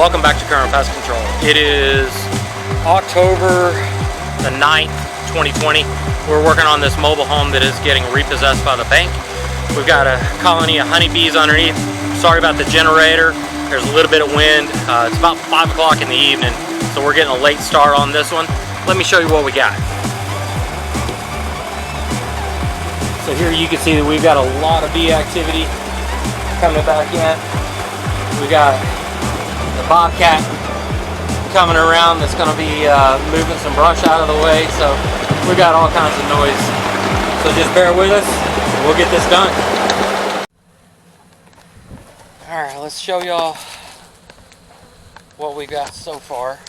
welcome back to Current Pest Control. It is October the 9th, 2020. We're working on this mobile home that is getting repossessed by the bank. We've got a colony of honeybees underneath. Sorry about the generator. There's a little bit of wind. It's about 5 o'clock in the evening, so we're getting a late start on this one. Let me show you what we got. So here you can see that we've got a lot of bee activity coming back in. We got the bobcat coming around that's going to be moving some brush out of the way. So we got all kinds of noise. So just bear with us and we'll get this done. Alright, let's show y'all what we got so far.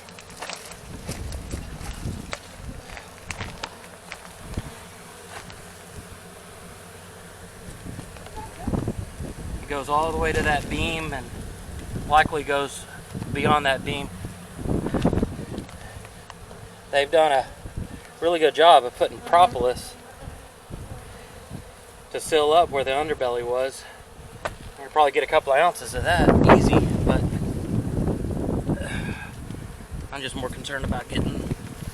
It goes all the way to that beam and likely goes beyond that beam. They've done a really good job of putting propolis to seal up where the underbelly was. You could probably get a couple of ounces of that easy, but I'm just more concerned about getting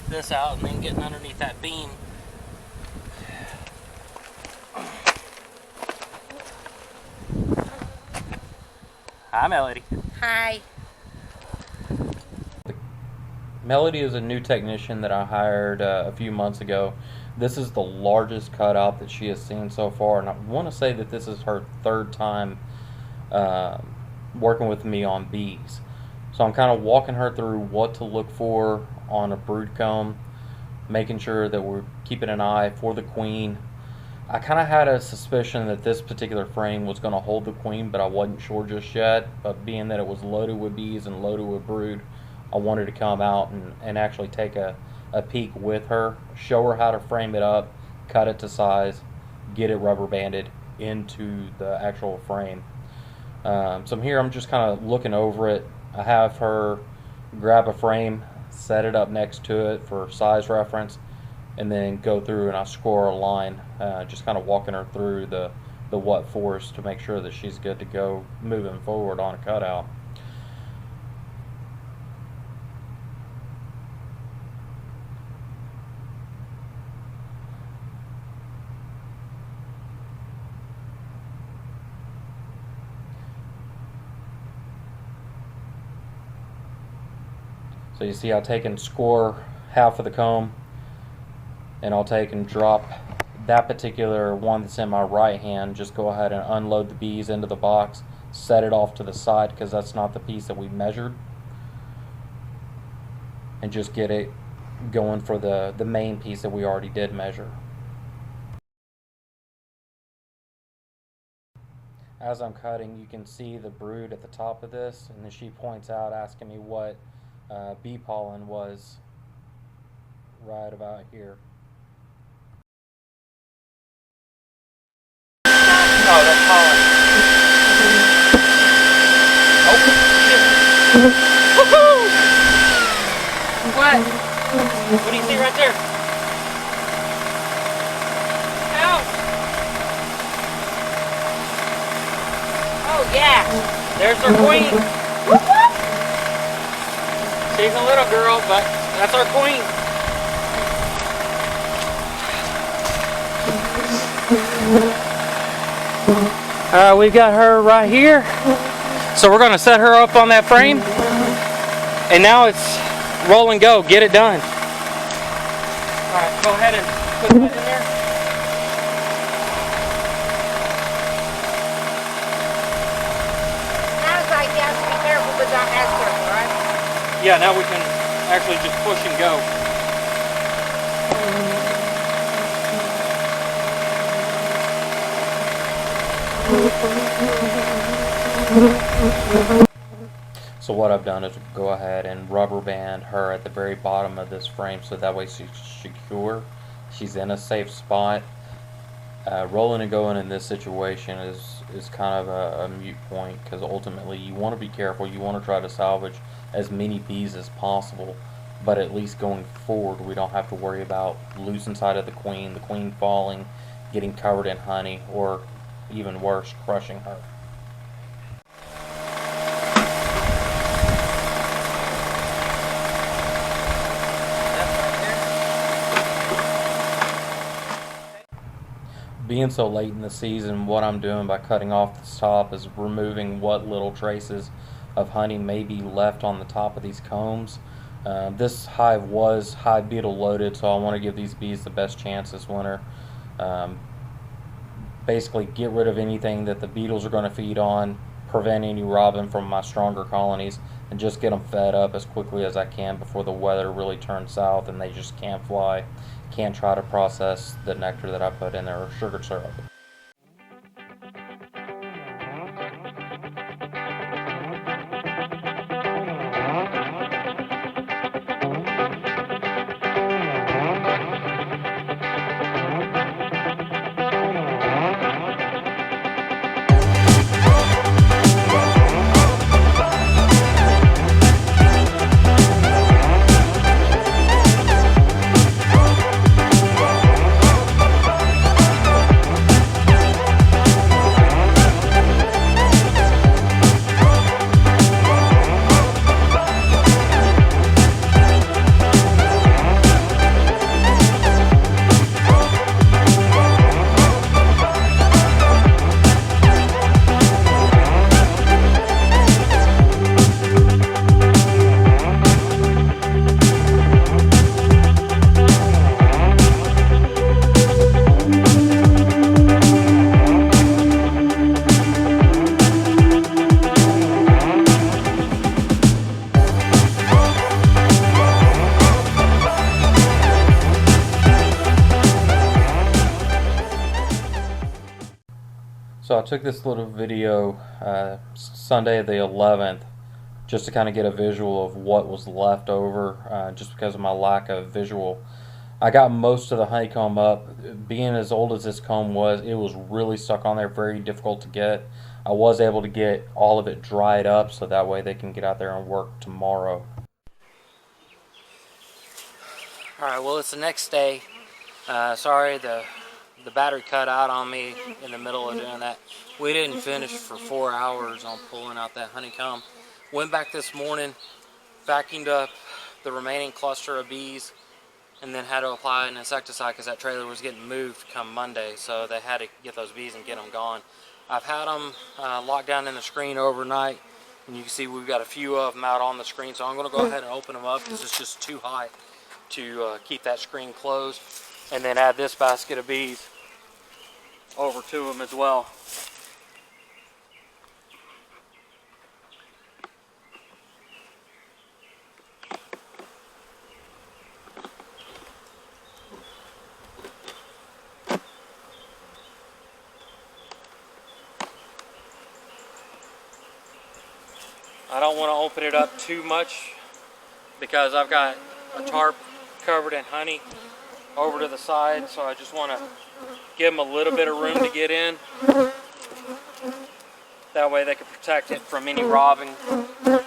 this out and then getting underneath that beam. Hi, Melody. Hi. Melody is a new technician that I hired a few months ago. This is the largest cutout that she has seen so far, and I want to say that this is her third time working with me on bees. So I'm kind of walking her through what to look for on a brood comb, making sure that we're keeping an eye for the queen. I kind of had a suspicion that this particular frame was going to hold the queen, but I wasn't sure just yet. But being that it was loaded with bees and loaded with brood, I wanted to come out and actually take a peek with her, show her how to frame it up, cut it to size, get it rubber banded into the actual frame. So I'm here, I'm just kind of looking over it. I have her grab a frame, set it up next to it for size reference, and then go through and I score a line, just kind of walking her through the what for's to make sure that she's good to go moving forward on a cutout. So you see I'll take and score half of the comb, and I'll take and drop that particular one that's in my right hand. Just go ahead and unload the bees into the box, set it off to the side because that's not the piece that we measured, and just get it going for the main piece that we already did measure. As I'm cutting, you can see the brood at the top of this, and then she points out asking me what bee pollen was right about here. Oh, that's pollen. Oh, shit. Woohoo! What? What do you see right there? Ouch! Oh, yeah! There's our queen! She's a little girl, but that's our queen. We've got her right here. So we're going to set her up on that frame. And now it's roll and go. Get it done. Alright, go ahead and put that in there. Now it's like you have to be careful, but not as careful, right? Yeah, now we can actually just push and go. So what I've done is go ahead and rubber band her at the very bottom of this frame so that way she's secure. She's in a safe spot. Rolling and going in this situation is kind of a moot point because ultimately you want to be careful. You want to try to salvage as many bees as possible, but at least going forward we don't have to worry about loose inside of the queen falling, getting covered in honey, or even worse, crushing her. being so late in the season, what I'm doing by cutting off this top is removing what little traces of honey may be left on the top of these combs. This hive was hive beetle loaded, so I want to give these bees the best chance this winter. Um, Basically, get rid of anything that the beetles are going to feed on, prevent any robbing from my stronger colonies, and just get them fed up as quickly as I can before the weather really turns south and they just can't fly, can't try to process the nectar that I put in there or sugar syrup. So I took this little video Sunday the 11th just to kind of get a visual of what was left over just because of my lack of visual. I got most of the honeycomb up. Being as old as this comb was, it was really stuck on there, very difficult to get. I was able to get all of it dried up so that way they can get out there and work tomorrow. Alright, well, it's the next day. Sorry, the battery cut out on me in the middle of doing that. We didn't finish for 4 hours on pulling out that honeycomb. Went back this morning, vacuumed up the remaining cluster of bees, and then had to apply an insecticide because that trailer was getting moved come Monday, so they had to get those bees and get them gone. I've had them locked down in the screen overnight, and you can see we've got a few of them out on the screen, so I'm going to go ahead and open them up because it's just too high to keep that screen closed, and then add this basket of bees over to them as well. I don't want to open it up too much because I've got a tarp covered in honey over to the side, so I just want to give them a little bit of room to get in. That way they can protect it from any robbing. And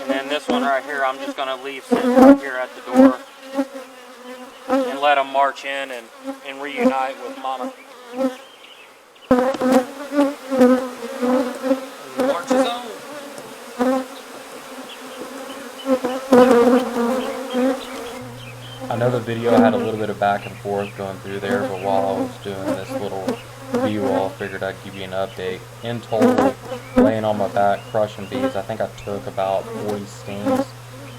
then this one right here, I'm just going to leave sitting right here at the door and let them march in and reunite with Mama. Marches on. I know the video had a little bit of back and forth going through there, but while I was doing this little view all, I figured I'd give you an update. In total, laying on my back, crushing bees, I think I took about 40 stings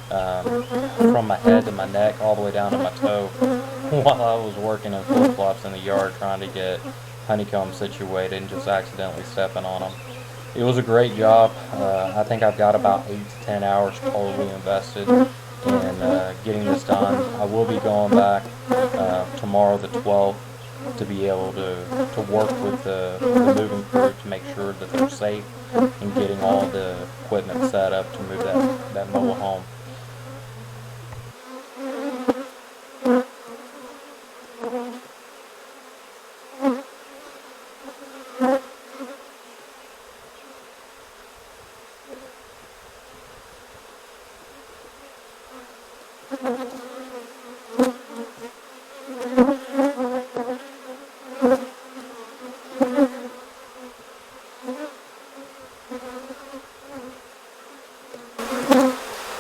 from my head to my neck all the way down to my toe while I was working in flip-flops in the yard trying to get honeycomb situated and just accidentally stepping on them. It was a great job. I think I've got about 8 to 10 hours totally invested in getting this done. I will be going back tomorrow the 12th to be able to work with the moving crew to make sure that they're safe and getting all the equipment set up to move that mobile home.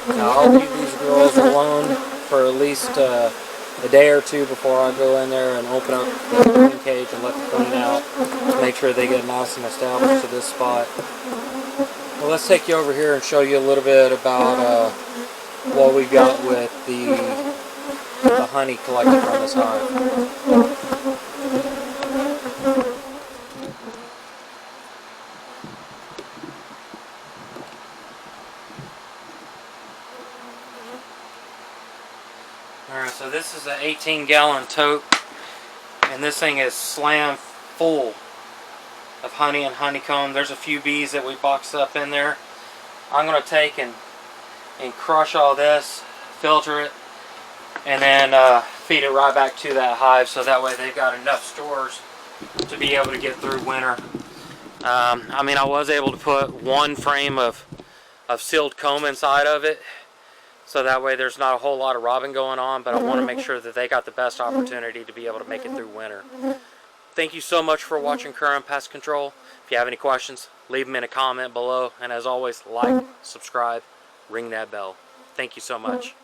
Now I'll leave these girls alone for at least a day or two before I go in there and open up the queen cage and let the queen out to make sure they get nice and established to this spot. Well, let's take you over here and show you a little bit about what we got with the honey collected from this hive. Alright, so this is an 18-gallon tote, and this thing is slam full of honey and honeycomb. There's a few bees that we boxed up in there. I'm going to take and crush all this, filter it, and then feed it right back to that hive, so that way they've got enough stores to be able to get through winter. I mean, I was able to put one frame of sealed comb inside of it, so that way there's not a whole lot of robbing going on, but I want to make sure that they got the best opportunity to be able to make it through winter. Thank you so much for watching Current Pest Control. If you have any questions, leave them in a comment below, and as always, like, subscribe, ring that bell. Thank you so much.